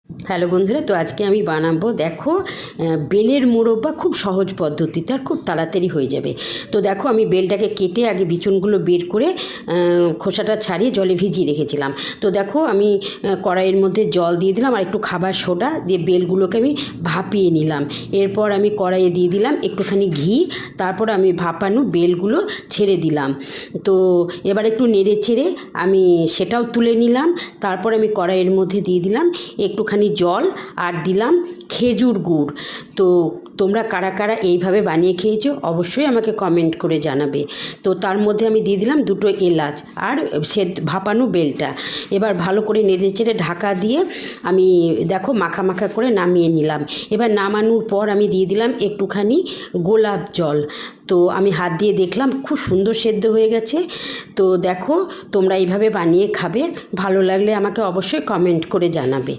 Hello বন্ধুরা, তো আজকে আমি বানাবো দেখো বেলের মোরব্বা। খুব সহজ পদ্ধতিতে আর খুব তাড়াতাড়ি হয়ে যাবে। তো দেখো আমি বেলটাকে কেটে আগে বিচুনগুলো বের করে খোসাটা ছাড়িয়ে জলে ভিজিয়ে রেখেছিলাম। তো দেখো আমি কড়াইয়ের মধ্যে জল দিয়ে দিলাম আর একটু খাবার সোডা দিয়ে বেলগুলোকে আমি ভাপিয়ে নিলাম। এরপর আমি কড়াইয়ে দিয়ে দিলাম একটুখানি ঘি। তারপর আমি ভাপানো বেলগুলো ছেড়ে দিলাম। তো এবার একটু নেড়ে চেড়ে আমি সেটাও তুলে নিলাম। তারপর আমি কড়াইয়ের মধ্যে দিয়ে দিলাম একটুখানি জল আর দিলাম খেজুর গুড়। তো তোমরা কারা কারা এইভাবে বানিয়ে খেয়েছো অবশ্যই আমাকে কমেন্ট করে জানাবে। তো তার মধ্যে আমি দিয়ে দিলাম দুটো এলাচ আর সে ভাপানো বেলটা। এবার ভালো করে নেড়ে চেড়ে ঢাকা দিয়ে আমি দেখো মাখা মাখা করে নামিয়ে নিলাম। এবার নামানোর পর আমি দিয়ে দিলাম একটুখানি গোলাপ জল। তো আমি হাত দিয়ে দেখলাম খুব সুন্দর সেদ্ধ হয়ে গেছে। তো দেখো তোমরা এইভাবে বানিয়ে খাবে, ভালো লাগলে আমাকে অবশ্যই কমেন্ট করে জানাবে।